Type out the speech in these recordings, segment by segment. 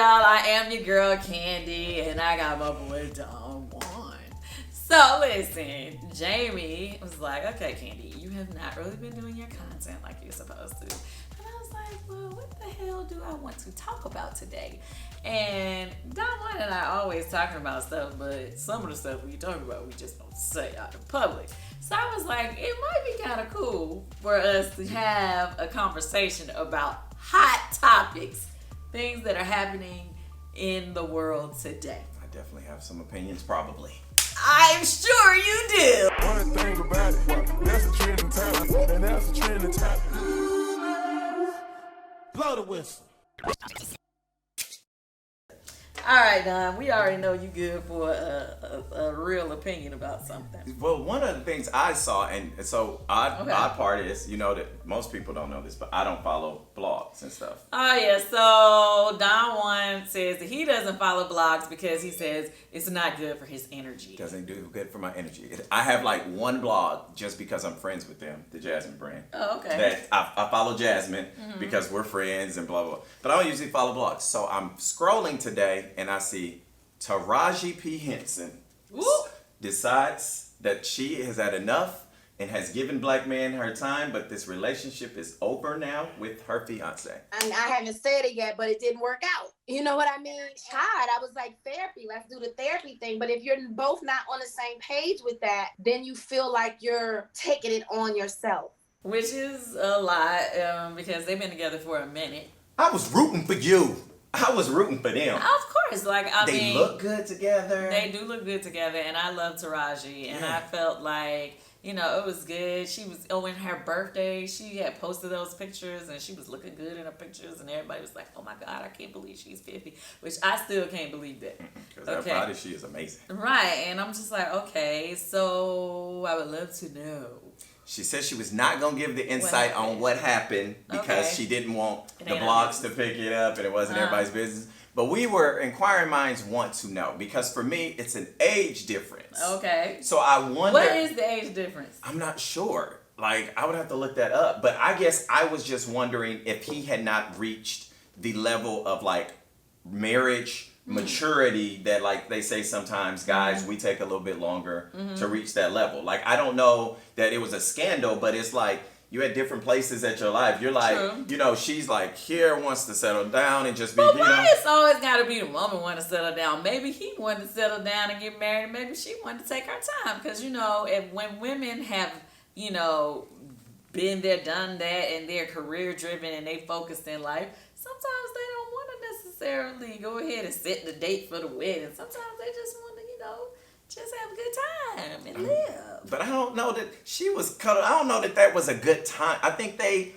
y'all? I am your girl Candy, and I got my boy Don Juan. So listen, Jamie was like, okay, Candy, you have not really been doing your content like you're supposed to. And I was like, well, what the hell do I want to talk about today? And Don Juan and I always talking about stuff, but some of the stuff we talk about, we just don't say out in public. So I was like, it might be kind of cool for us to have a conversation about hot topics, things that are happening in the world today. I definitely have some opinions, probably. I'm sure you do. One thing about it, that's a trending topic, and that's a trending topic. Blow the whistle. All right, Don, we already know you good for a real opinion about something. Well, one of the things I saw, and so odd part is, you know that most people don't know this, but I don't follow blogs and stuff. Oh, yeah. So Don Juan says that he doesn't follow blogs because he says it's not good for his energy. Doesn't do good for my energy. I have like one blog just because I'm friends with them, the Jasmine brand. Oh, okay. That I follow Jasmine because we're friends and blah, blah, blah. But I don't usually follow blogs. So I'm scrolling today and I see Taraji P. Henson decides that she has had enough and has given black men her time, but this relationship is over now with her fiance. And I haven't said it yet, but it didn't work out. You know what I mean? God, I was like, therapy, let's do the therapy thing. But if you're both not on the same page with that, then you feel like you're taking it on yourself. Which is a lot because they've been together for a minute. I was rooting for you. I was rooting for them. Of course. Like, I mean, they look good together. They do look good together. And I love Taraji. And I felt like, you know, it was good. She was, in her birthday, she had posted those pictures and she was looking good in her pictures. And everybody was like, oh my God, I can't believe she's 50. Which I still can't believe that. Because her body, she is amazing. Right. And I'm just like, okay, so I would love to know. She said she was not going to give the insight on what happened because she didn't want the blogs to pick it up and it wasn't everybody's business. But we were, inquiring minds want to know because for me, it's an age difference. Okay. So I wonder. What is the age difference? I'm not sure. Like, I would have to look that up. But I guess I was just wondering if he had not reached the level of like marriage maturity that, like they say sometimes guys we take a little bit longer to reach that level. Like, I don't know that it was a scandal, but it's like you at different places at your life. You're like, you know, she's like here, wants to settle down and just be, but why it's always got to be the woman want to settle down? Maybe he wanted to settle down and get married. Maybe she wanted to take her time. Because, you know, when women have, you know, been there, done that, and they're career driven and they focused in life, sometimes they don't want to necessarily go ahead and set the date for the wedding. Sometimes they just want to, you know, just have a good time and live. But I don't know that she was cut. I don't know that was a good time. I think they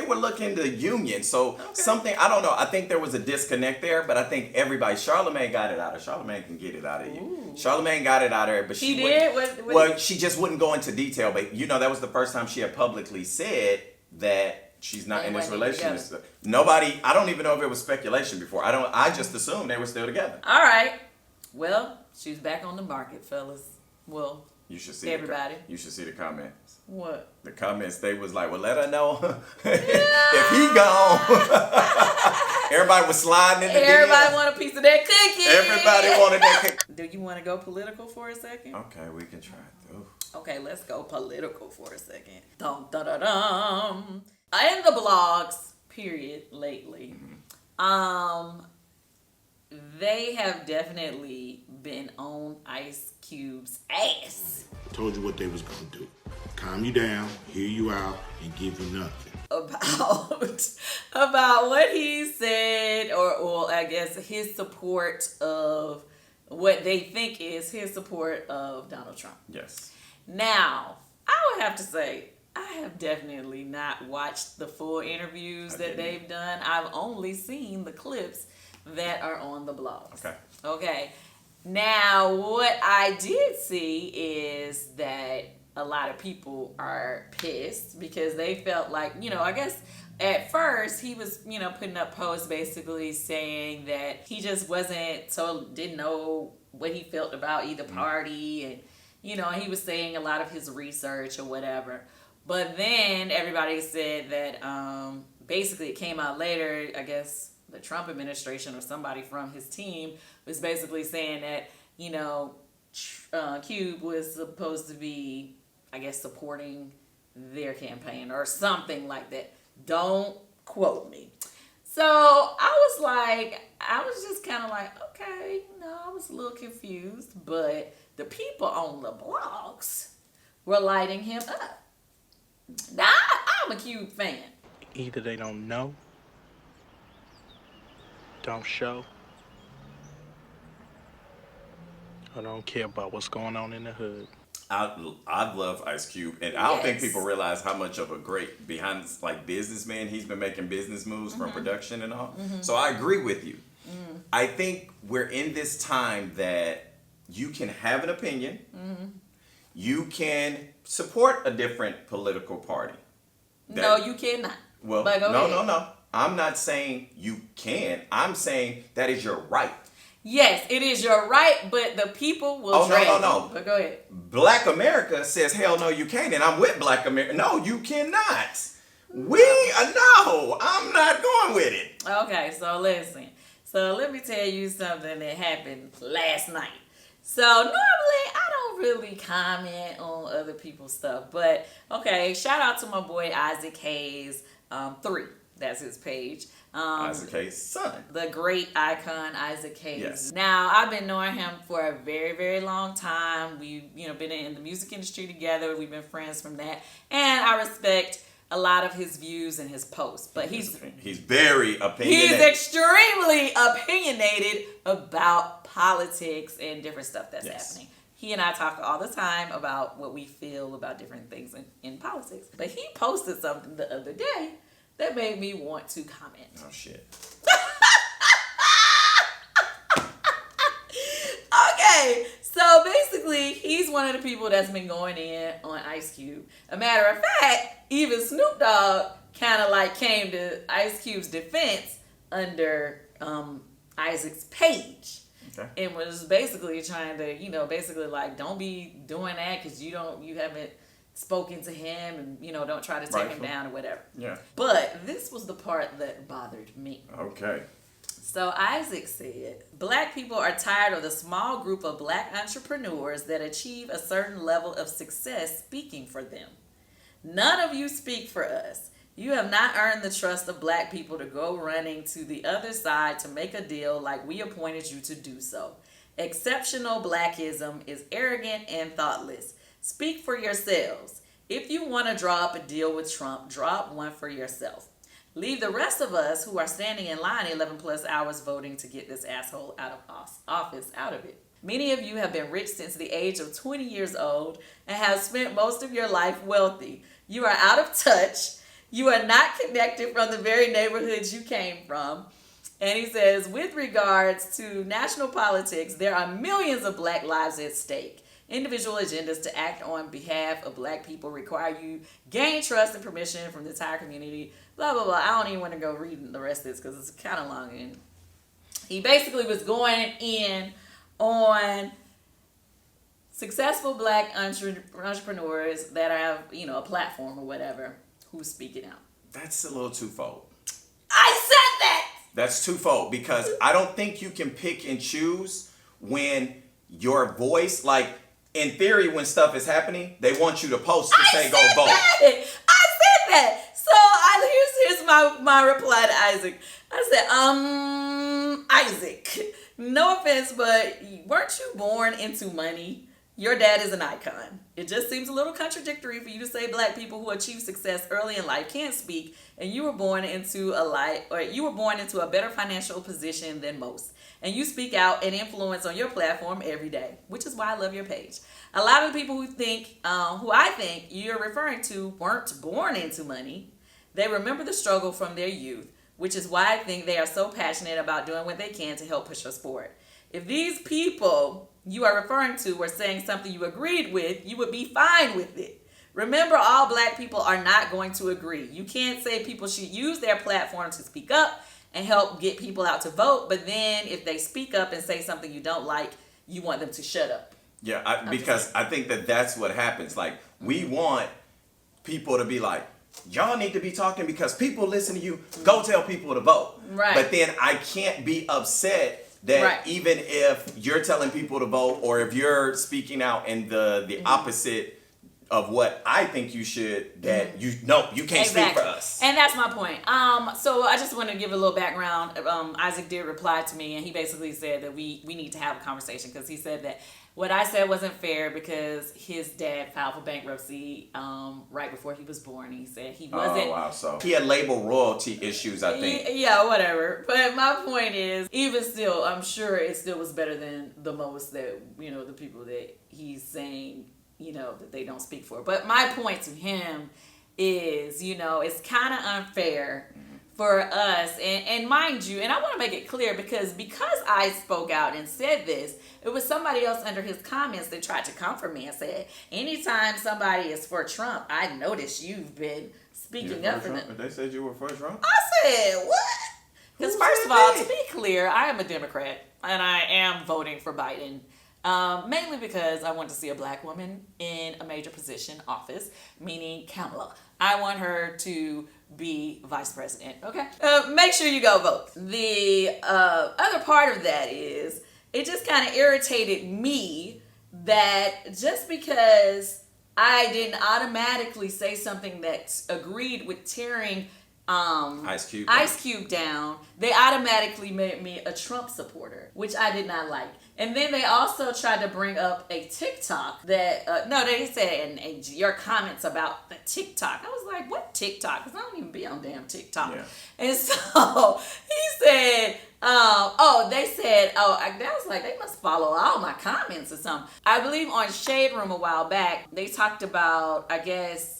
were looking to union. So something, I don't know. I think there was a disconnect there, but I think Charlamagne got it out of her. Charlamagne can get it out of you. Ooh. Charlamagne got it out of her, but she did? Well, she just wouldn't go into detail. But, you know, that was the first time she had publicly said that she's not in this relationship. Nobody, I don't even know if it was speculation before. I just assumed they were still together. All right. Well, she's back on the market, fellas. Well, you should see everybody. You should see the comments. What? The comments, they was like, well, let her know if he gone. Everybody was sliding in the Everybody want a piece of that cookie. Everybody wanted that cookie. Do you want to go political for a second? Okay, we can try it through. Okay, let's go political for a second. Dum da da dum. In the blogs, period, lately, they have definitely been on Ice Cube's ass. I told you what they was gonna do. Calm you down, hear you out, and give you nothing. About what he said, or I guess his support of what they think is his support of Donald Trump. Yes. Now, I would have to say, I have definitely not watched the full interviews that they've done. I've only seen the clips that are on the blogs. Okay. Now, what I did see is that a lot of people are pissed because they felt like, you know, I guess at first he was, you know, putting up posts basically saying that he just didn't know what he felt about either party, and, you know, he was saying a lot of his research or whatever. But then everybody said that basically it came out later, I guess, the Trump administration or somebody from his team was basically saying that, you know, Cube was supposed to be, I guess, supporting their campaign or something like that. Don't quote me. So I was just kind of like, okay, I was a little confused, but the people on the blogs were lighting him up. Now, I'm a Cube fan. Either they don't know, don't show, or don't care about what's going on in the hood. I love Ice Cube, and I don't think people realize how much of a great behind like businessman he's been making business moves from production and all. So I agree with you. I think we're in this time that you can have an opinion. You can support a different political party. No, you cannot. Well, no. I'm not saying you can. I'm saying that is your right. Yes, it is your right, but the people will drag you. But go ahead. Black America says, hell no, you can't, and I'm with Black America. No, you cannot. No, I'm not going with it. Okay, so listen. So let me tell you something that happened last night. So normally I don't really comment on other people's stuff, but okay, shout out to my boy Isaac Hayes, 3. That's his page. Isaac Hayes' son. The great icon Isaac Hayes. Yes. Now, I've been knowing him for a very, very long time. We've been in the music industry together. We've been friends from that. And I respect a lot of his views and his posts. But he's very opinionated. He's extremely opinionated about politics and different stuff that's happening. He and I talk all the time about what we feel about different things in politics. But he posted something the other day that made me want to comment. Oh, shit. Okay, so basically, he's one of the people that's been going in on Ice Cube. A matter of fact, even Snoop Dogg kind of like came to Ice Cube's defense under Isaac's page. Okay. And was basically trying to, basically like, don't be doing that because you haven't spoken to him and, don't try to take him down or whatever. Yeah. But this was the part that bothered me. Okay. So Isaac said, Black people are tired of the small group of Black entrepreneurs that achieve a certain level of success speaking for them. None of you speak for us. You have not earned the trust of Black people to go running to the other side to make a deal like we appointed you to do so. Exceptional Blackism is arrogant and thoughtless. Speak for yourselves. If you want to draw up a deal with Trump, draw up one for yourself. Leave the rest of us who are standing in line 11 plus hours voting to get this asshole out of office out of it. Many of you have been rich since the age of 20 years old and have spent most of your life wealthy. You are out of touch. You are not connected from the very neighborhoods you came from. And he says, with regards to national politics, there are millions of Black lives at stake. Individual agendas to act on behalf of Black people require you gain trust and permission from the entire community. Blah, blah, blah. I don't even want to go reading the rest of this because it's kind of long. And he basically was going in on successful Black entrepreneurs that have, a platform or whatever, who's speaking out. That's a little twofold. I said that! That's twofold because I don't think you can pick and choose when your voice, like, in theory, when stuff is happening, they want you to post to say go vote. I said that. So here's my reply to Isaac. I said, Isaac, no offense, but weren't you born into money? Your dad is an icon. It just seems a little contradictory for you to say Black people who achieve success early in life can't speak, and you were born into a better financial position than most. And you speak out and influence on your platform every day, which is why I love your page. A lot of the people who I think you're referring to weren't born into money. They remember the struggle from their youth, which is why I think they are so passionate about doing what they can to help push us forward. If these people you are referring to were saying something you agreed with, you would be fine with it. Remember, all Black people are not going to agree. You can't say people should use their platform to speak up and help get people out to vote, but then if they speak up and say something you don't like, you want them to shut up. Yeah, because I think that's what happens. Like, we want people to be like, y'all need to be talking because people listen to you. Go tell people to vote. Right. But then I can't be upset that even if you're telling people to vote or if you're speaking out in the opposite of what I think you should, that you can't speak for us. And that's my point. So I just want to give a little background. Isaac did reply to me, and he basically said that we need to have a conversation because he said that what I said wasn't fair because his dad filed for bankruptcy right before he was born. He said he wasn't. Oh, wow. So he had label royalty issues, I think. Yeah, whatever. But my point is, even still, I'm sure it still was better than the most that, the people that he's saying, that they don't speak for. But my point to him is, it's kind of unfair for us. And mind you, and I want to make it clear because I spoke out and said this, it was somebody else under his comments that tried to comfort me and said, anytime somebody is for Trump, I notice you've been speaking up for them. They said you were for Trump? I said, what? Because first of all, to be clear, I am a Democrat and I am voting for Biden. Mainly because I want to see a black woman in a major position office, meaning Kamala. I want her to be vice president. Okay? Make sure you go vote. The other part of that is, it just kind of irritated me that just because I didn't automatically say something that agreed with tearing Ice Cube down, they automatically made me a Trump supporter, which I did not like. And then they also tried to bring up a TikTok that, they said, and your comments about the TikTok. I was like, what TikTok? Because I don't even be on damn TikTok. Yeah. And so he said, they said, I was like, they must follow all my comments or something. I believe on Shade Room a while back, they talked about, I guess,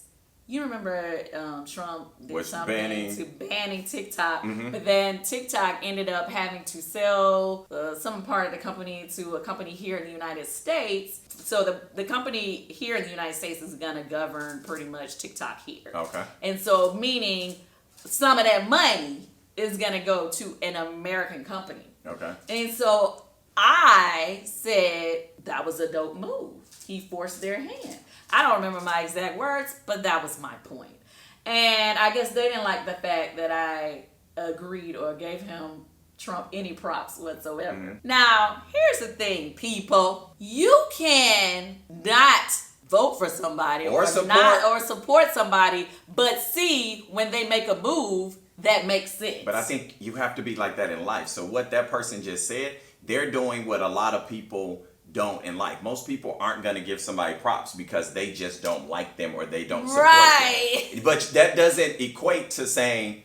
you remember Trump did something banning TikTok, but then TikTok ended up having to sell some part of the company to a company here in the United States. So the company here in the United States is going to govern pretty much TikTok here. Okay. And so meaning some of that money is going to go to an American company. Okay. And so I said that was a dope move. He forced their hand. I don't remember my exact words, but that was my point. And I guess they didn't like the fact that I agreed or gave him Trump any props whatsoever. Mm-hmm. Now, here's the thing, people. You can not vote for somebody or support somebody, but see when they make a move that makes sense. But I think you have to be like that in life. So what that person just said, they're doing what a lot of people don't in life. Most people aren't going to give somebody props because they just don't like them or they don't support them. But that doesn't equate to saying,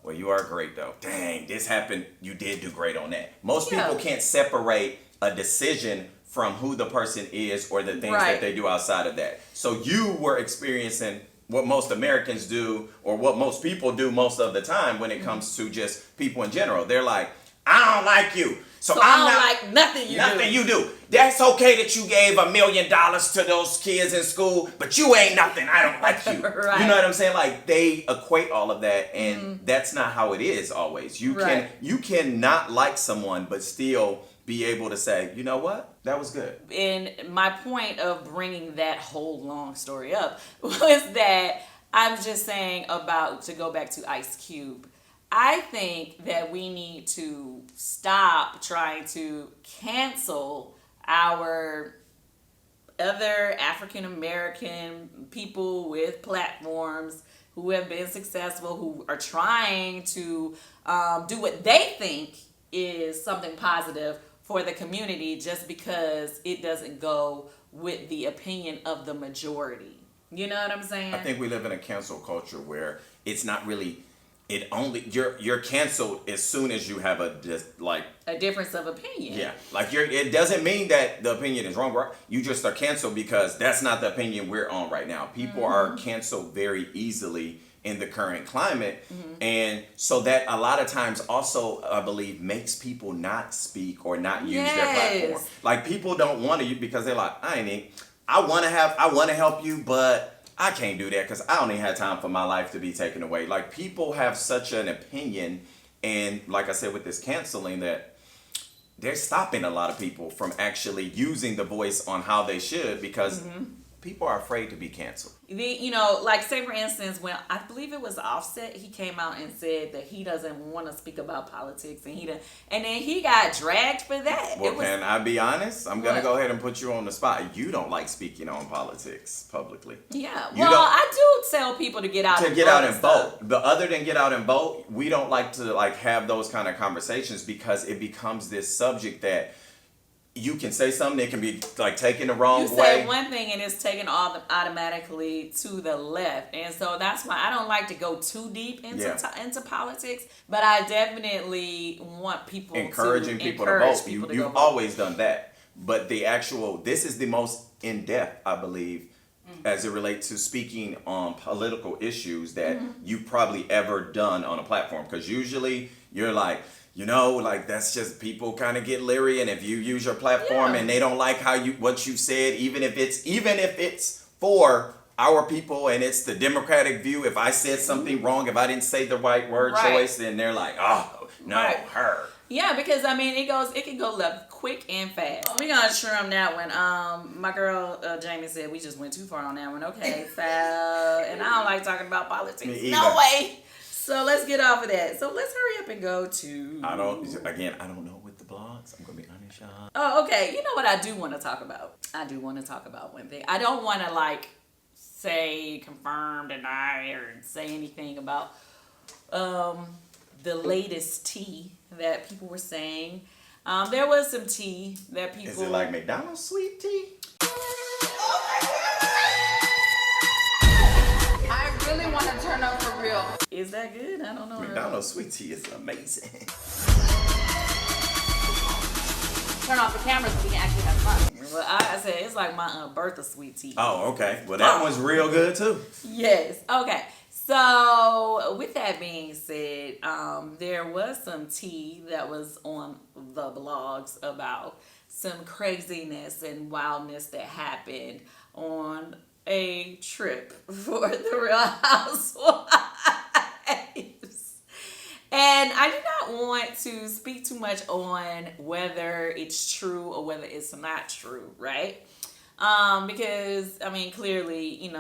well, you are great though. Dang, this happened. You did do great on that. Most people can't separate a decision from who the person is or the things that they do outside of that. So you were experiencing what most Americans do or what most people do most of the time when it comes to just people in general. They're like, I don't like you. So I'm not like nothing you do. That's okay that you gave $1 million to those kids in school, but you ain't nothing. I don't like you. You know what I'm saying? Like they equate all of that, and that's not how it is always. You can not like someone, but still be able to say, you know what? That was good. And my point of bringing that whole long story up was that I'm just saying to go back to Ice Cube. I think that we need to stop trying to cancel our other African American people with platforms who have been successful, who are trying to do what they think is something positive for the community just because it doesn't go with the opinion of the majority. You know what I'm saying? I think we live in a cancel culture where it's not really... you're canceled as soon as you have a difference of opinion. Yeah, it doesn't mean that the opinion is wrong. You just are canceled because that's not the opinion we're on right now. People are canceled very easily in the current climate, and so that a lot of times also I believe makes people not speak or not use their platform. Like people don't want to because they're like, I want to help you, but I can't do that because I don't even have time for my life to be taken away. Like people have such an opinion, and like I said with this canceling, that they're stopping a lot of people from actually using the voice on how they should because people are afraid to be canceled. Like say for instance, when I believe it was Offset, he came out and said that he doesn't want to speak about politics, and then he got dragged for that. Well, can I be honest? I'm gonna go ahead and put you on the spot. You don't like speaking on politics publicly. Yeah. I do tell people to get out and vote. But other than get out and vote, we don't like to have those kind of conversations because it becomes this subject that you can say something that can be taken the wrong way. You say one thing and it's taken automatically to the left, and so that's why I don't like to go too deep into politics. But I definitely want people encouraging people to vote. You've always done that, but this is the most in depth, I believe, as it relates to speaking on political issues that you've probably ever done on a platform. Because usually you're that's just people kind of get leery, and if you use your platform and they don't like what you said, even if it's for our people and it's the Democratic view, if I said something wrong, if I didn't say the right word choice, then they're like, oh no, her. Yeah, because it can go left quick and fast. We're gonna trim that one. My girl Jamie said we just went too far on that one. Okay, so and I don't like talking about politics. No way. So let's get off of that. So let's hurry up and go to... I don't know with the blogs. I'm going to be honest, y'all. Oh, okay. You know what I do want to talk about? I do want to talk about one thing. I don't want to say confirm, deny, or say anything about the latest tea that people were saying. There was some tea that people... Is it like McDonald's sweet tea? I really want to turn up for real. Is that good? I don't know. McDonald's sweet tea is amazing. Turn off the cameras so we can actually have fun. Well, I said it's like my Aunt Bertha sweet tea. Oh, okay. Well, that one's real good too. Yes. Okay. So, with that being said, there was some tea that was on the blogs about some craziness and wildness that happened on a trip for the Real Housewives. And I do not want to speak too much on whether it's true or whether it's not true, right? Because, clearly,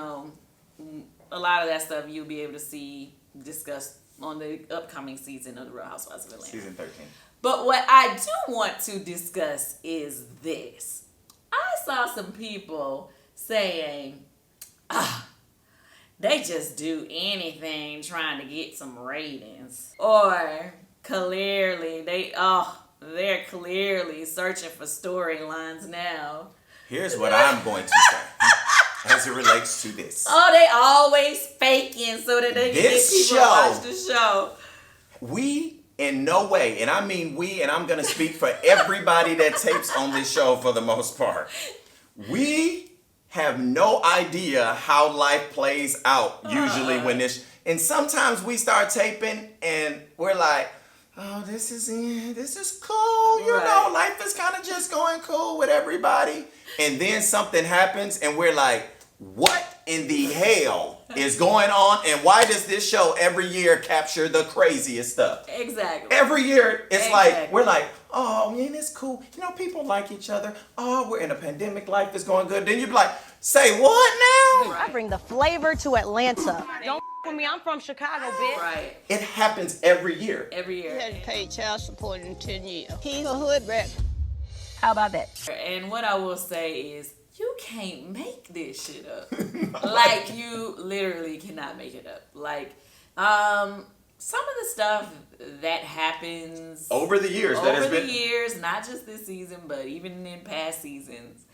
a lot of that stuff you'll be able to see discussed on the upcoming season of the Real Housewives of Atlanta. Season 13. But what I do want to discuss is this. I saw some people saying, they just do anything trying to get some ratings. Or clearly, they're clearly searching for storylines now. Here's what I'm going to say as it relates to this. Oh, they always faking so that they can get people to watch the show. We, in no way, and I mean we, and I'm going to speak for everybody that tapes on this show for the most part. We have no idea how life plays out usually when and sometimes we start taping and we're like, oh, this is cool, you know, life is kind of just going cool with everybody, and then something happens and we're like, what in the hell is going on, and why does this show every year capture the craziest stuff? Exactly. Every year it's like, we're like, oh man, it's cool. You know, people like each other. Oh, we're in a pandemic, life is going good. Then you'd be like, say what now? I bring the flavor to Atlanta. Don't with me, I'm from Chicago, bitch. Right. It happens every year. Every year. He hadn't paid child support in 10 years. He's a hood rat. How about that? And what I will say is, you can't make this shit up. Like, you literally cannot make it up. Like, some of the stuff that happens over the years, not just this season, but even in past seasons,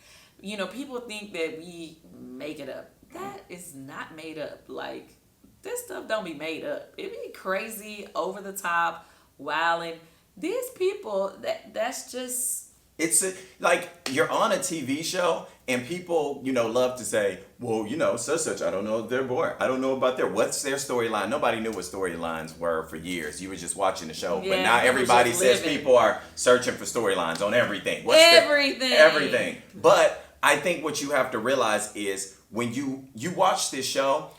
people think that we make it up. That is not made up. Like, this stuff don't be made up. It be crazy, over the top, wilding. These people, that's just... It's like you're on a TV show and people, love to say, well, such, I don't know if they're bored. I don't know about what's their storyline. Nobody knew what storylines were for years. You were just watching the show. Yeah, but now everybody says people are searching for storylines on everything. Everything. But I think what you have to realize is when you watch this show,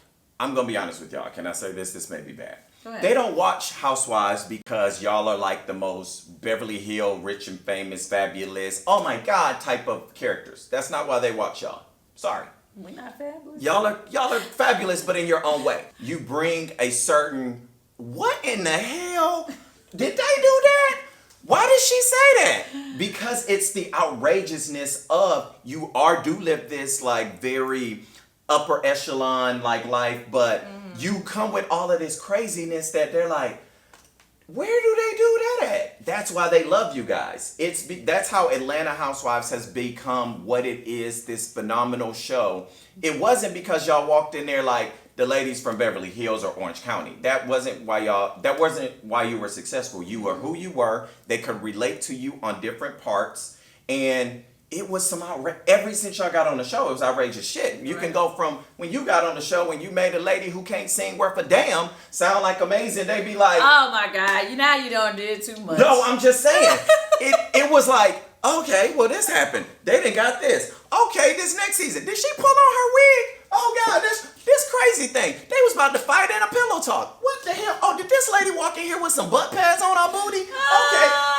I'm going to be honest with y'all. Can I say this? This may be bad. They don't watch Housewives because y'all are like the most Beverly Hills, rich and famous, fabulous, oh my God type of characters. That's not why they watch y'all. Sorry. We're not fabulous. Y'all are fabulous, but in your own way. You bring a certain, what in the hell? Did they do that? Why did she say that? Because it's the outrageousness of you do live this like very upper echelon like life, but you come with all of this craziness that they're like, where do they do that at? That's why they love you guys. That's how Atlanta Housewives has become what it is, this phenomenal show. It wasn't because y'all walked in there like the ladies from Beverly Hills or Orange County. That wasn't why you were successful. You were who you were. They could relate to you on different parts. And it was some ever since y'all got on the show, it was outrageous shit. You can go from when you got on the show, when you made a lady who can't sing worth a damn sound like amazing, they be like, oh my God, you don't do it too much. No, I'm just saying. it was like, okay, well this happened. They done got this. Okay, this next season. Did she pull on her wig? Oh God, this crazy thing. They was about to fight in a pillow talk. What the hell? Oh, did this lady walk in here with some butt pads on her booty?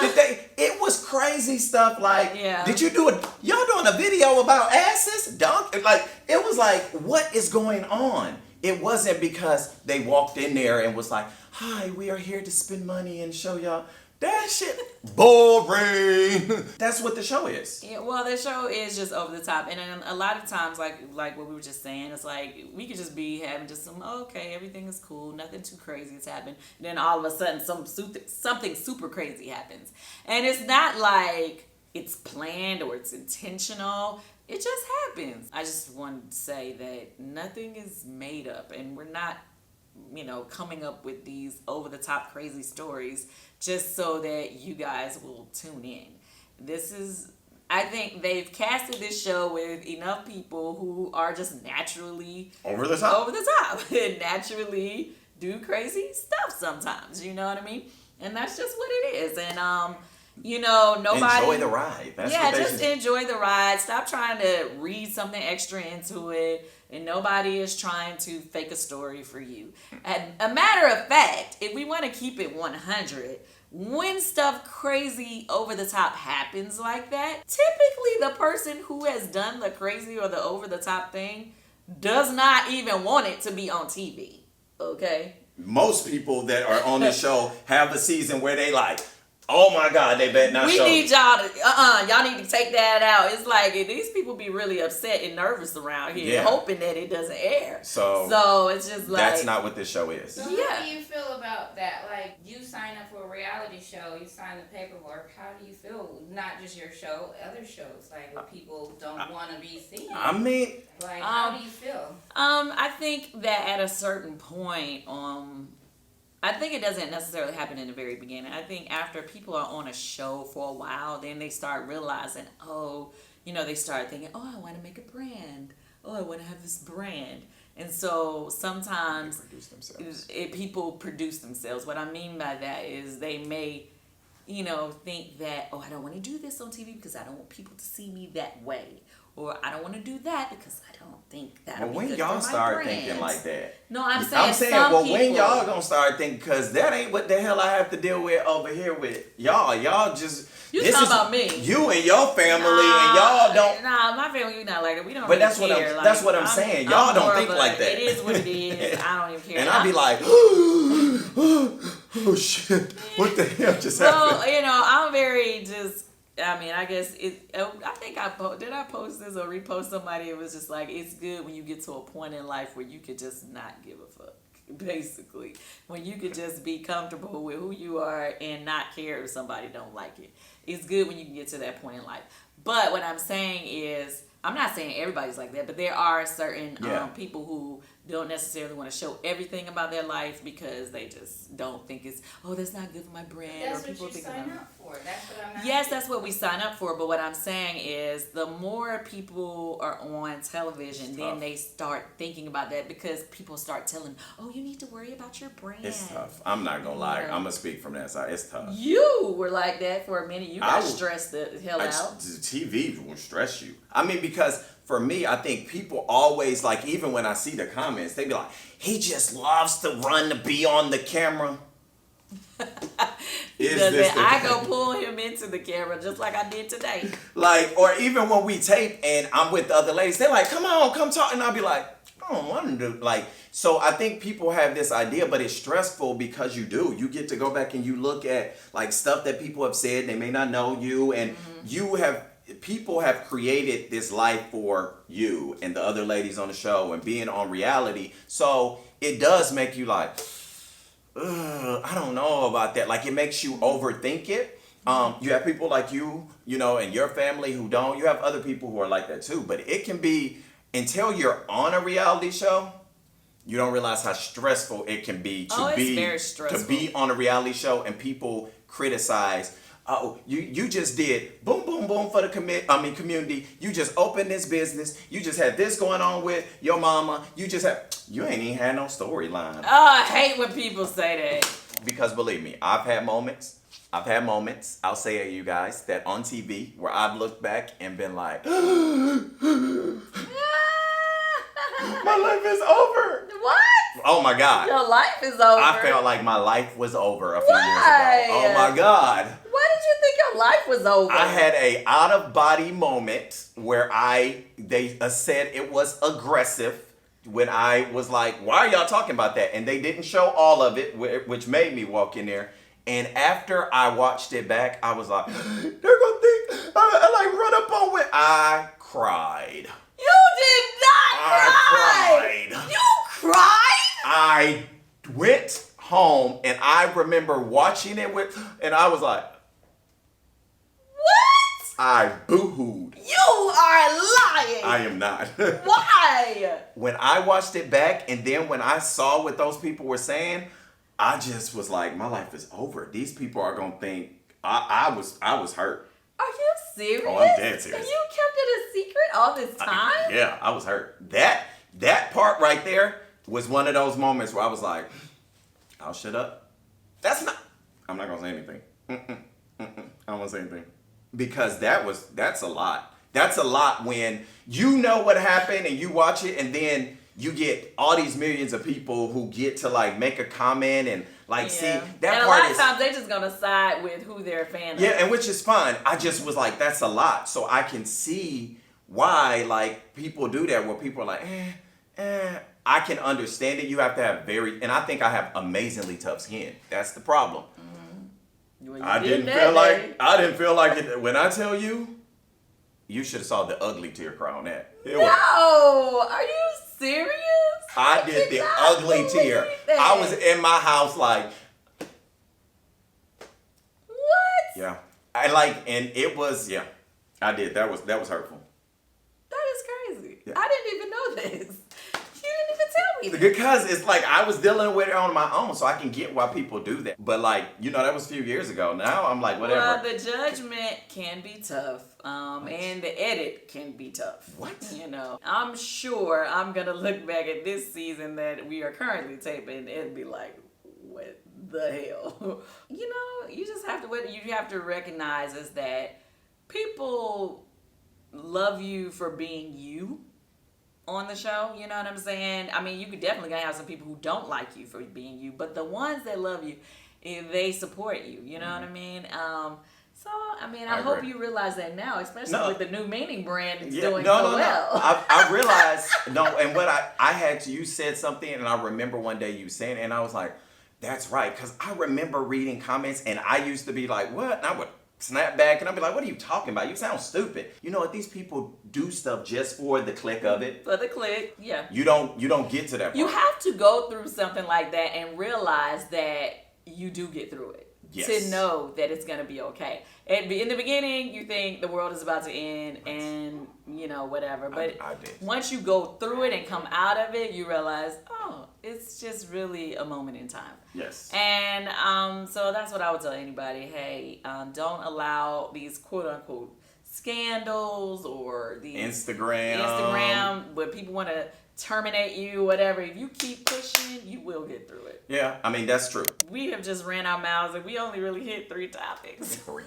Okay. It was crazy stuff like, did you y'all doing a video about asses? Like, it was like, what is going on? It wasn't because they walked in there and was like, hi, we are here to spend money and show y'all. That shit boring. That's what the show is. Yeah, well, the show is just over the top, and then a lot of times, like what we were just saying, it's like we could just be having just some everything is cool, nothing too crazy has happened. And then all of a sudden, something super crazy happens, and it's not like it's planned or it's intentional. It just happens. I just wanted to say that nothing is made up, and we're not, coming up with these over the top crazy stories just so that you guys will tune in. I think they've casted this show with enough people who are just naturally over the top and naturally do crazy stuff sometimes, you know what I mean? And that's just what it is. And nobody enjoy the ride. Just enjoy the ride. Stop trying to read something extra into it. And nobody is trying to fake a story for you. And a matter of fact, if we want to keep it 100, when stuff crazy over the top happens like that, typically the person who has done the crazy or the over the top thing does not even want it to be on TV. Okay? Most people that are on the show have a season where they like, oh my God, they better not show. We need y'all to, y'all need to take that out. It's like, these people be really upset and nervous around here, hoping that it doesn't air. So it's just like. That's not what this show is. So how do you feel about that? Like, you sign up for a reality show, you sign the paperwork. How do you feel? Not just your show, other shows, like where people don't want to be seen. I mean. Like, how do you feel? I think that at a certain point, I think it doesn't necessarily happen in the very beginning. I think after people are on a show for a while, then they start realizing, they start thinking, I want to make a brand. I want to have this brand. And so sometimes people produce themselves. What I mean by that is they may, think that, I don't want to do this on TV because I don't want people to see me that way. Or I don't want to do that because I don't think that. Well, when y'all start thinking like that? No, I'm saying when y'all gonna start thinking, because that ain't what the hell I have to deal with over here with y'all. Y'all just. You talking about me? You and your family, and y'all don't. Nah, my family, we not like that. We don't. But really care. That's what I'm saying. Y'all don't think like that. It is what it is. I don't even care. And I'll be like, oh shit, what the hell just happened? So I'm very just. I guess I think I post this or repost somebody. It was just like, it's good when you get to a point in life where you could just not give a fuck. Basically, when you could just be comfortable with who you are and not care if somebody don't like it. It's good when you can get to that point in life. But what I'm saying is, I'm not saying everybody's like that, but there are certain people who don't necessarily want to show everything about their life because they just don't think it's, that's not good for my brand. That's or people what you think sign up for. That's what I'm asking. Yes, that's what we sign up for. But what I'm saying is, the more people are on television, then they start thinking about that because people start telling, you need to worry about your brand. It's tough. I'm not gonna lie. I'm gonna speak from that side. It's tough. You were like that for a minute. You got stressed the hell out. TV will stress you. Because for me, I think people always, like, even when I see the comments, they be like, he just loves to run to be on the camera. I go pull him into the camera just like I did today. Like, or even when we tape and I'm with the other ladies, they're like, come on, come talk. And I'll be like, I don't want to do, like, so I think people have this idea, but it's stressful because you do. You get to go back and you look at like stuff that people have said. They may not know you, and people have created this life for you and the other ladies on the show and being on reality. So it does make you like, I don't know about that. Like, it makes you overthink it. You have people like you know, and your family who don't. You have other people who are like that too. But it can be, until you're on a reality show, you don't realize how stressful it can be to be on a reality show and people criticize. Oh, you just did boom, boom, boom for the community. You just opened this business. You just had this going on with your mama. You ain't even had no storyline. Oh, I hate when people say that. Because believe me, I've had moments, I'll say it, you guys, that on TV where I've looked back and been like, my life is over. What? Oh my God. Your life is over. I felt like my life was over a few years ago. Oh my God. Why did you think your life was over? I had a out of body moment where they said it was aggressive when I was like, why are y'all talking about that? And they didn't show all of it, which made me walk in there. And after I watched it back, I was like, they're gonna think I like run up on it. I cried. You did not cry. You cried? I went home and I remember watching it and I was like, what? I boo-hooed. You are lying. I am not. Why? When I watched it back and then when I saw what those people were saying, I just was like, my life is over. These people are gonna think I was hurt. Are you serious? Oh, I'm dead serious. And you kept it a secret all this time? I was hurt. That part right there was one of those moments where I was like, I'll shut up. I'm not gonna say anything. I don't wanna say anything. Because that's a lot. That's a lot when you know what happened and you watch it and then you get all these millions of people who get to like make a comment and like see that and part. A lot of times they're just gonna side with who they're a fan of. Yeah, and which is fine. I just was like, that's a lot. So I can see why like people do that where people are like, I can understand it. You have to have and I think I have amazingly tough skin. That's the problem. Mm-hmm. Well, I didn't feel like it. When I tell you, you should have saw the ugly tear cry on that. Are you serious? I did the ugly tear. That. I was in my house like, what? Yeah. And it was, I did. That was hurtful. That is crazy. Yeah. I didn't even know this. You didn't even tell me that. Because it's like I was dealing with it on my own, so I can get why people do that. But like, that was a few years ago. Now I'm like, whatever. Well, the judgment can be tough. And the edit can be tough. What? I'm sure I'm going to look back at this season that we are currently taping and be like, what the hell? You just have to, what you have to recognize is that people love you for being you on the show. You know what I'm saying? I mean, you could definitely gonna have some people who don't like you for being you, but the ones that love you, they support you. You know what I mean? So, I hope you realize that now, especially with the new meaning brand it's doing well. I realized, and what I had to, you said something, and I remember one day you saying it, and I was like, that's right, because I remember reading comments, and I used to be like, what? And I would snap back, and I'd be like, what are you talking about? You sound stupid. You know what? These people do stuff just for the click of it. For the click, yeah. You don't get to that part. You have to go through something like that and realize that you do get through it. Yes. To know that it's going to be okay. And in the beginning, you think the world is about to end and, whatever. But once you go through it and come out of it, you realize, it's just really a moment in time. Yes. And so that's what I would tell anybody. Hey, don't allow these quote-unquote scandals or the Instagram where people want to terminate you, whatever. If you keep pushing, you will get through it. Yeah, that's true. We have just ran our mouths and we only really hit 3 topics. 3.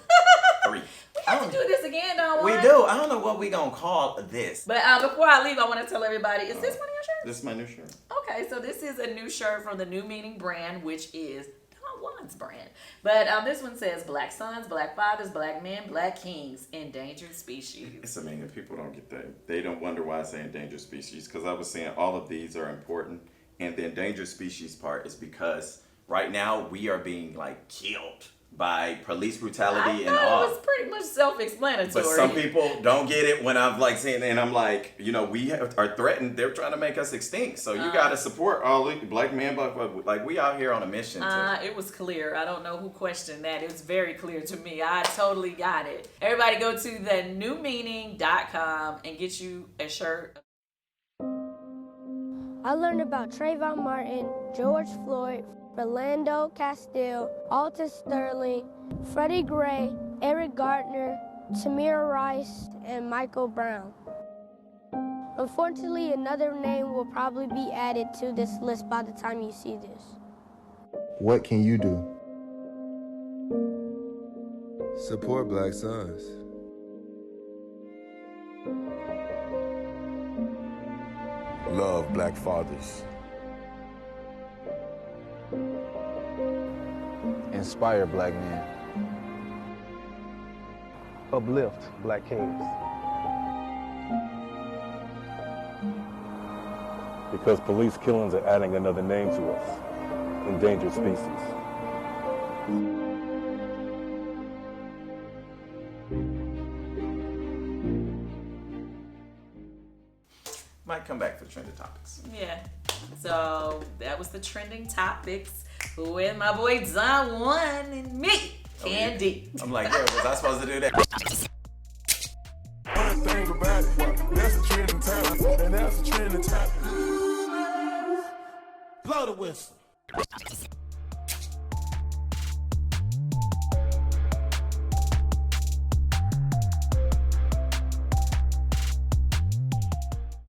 We have to do this again, Don Juan. We do. I don't know what we're going to call this. But before I leave, I want to tell everybody, is this one of your shirts? This is my new shirt. Okay, so this is a new shirt from the New Meaning brand, which is Don Juan's brand. But this one says black sons, black fathers, black men, black kings, endangered species. It's amazing. People don't get that. They don't wonder why I say endangered species, because I was saying all of these are important. And the endangered species part is because right now we are being like killed by police brutality and all. It was pretty much self-explanatory. But some people don't get it when I'm like saying, and I'm like, you know, we are threatened. They're trying to make us extinct. So you got to support all the black men, like we out here on a mission. It was clear. I don't know who questioned that. It was very clear to me. I totally got it. Everybody go to thenewmeaning.com and get you a shirt. I learned about Trayvon Martin, George Floyd, Philando Castile, Alton Sterling, Freddie Gray, Eric Gardner, Tamir Rice, and Michael Brown. Unfortunately, another name will probably be added to this list by the time you see this. What can you do? Support Black Sons. Love Black fathers. Inspire Black men. Uplift Black kings. Because police killings are adding another name to us. Endangered species. Might come back for trending topics. Yeah. So that was the trending topics with my boy Don Juan and me, Candy. I'm like, yo, was I supposed to do that? One thing about it, that's a trending topic, and that's a trending topic. Blow the whistle.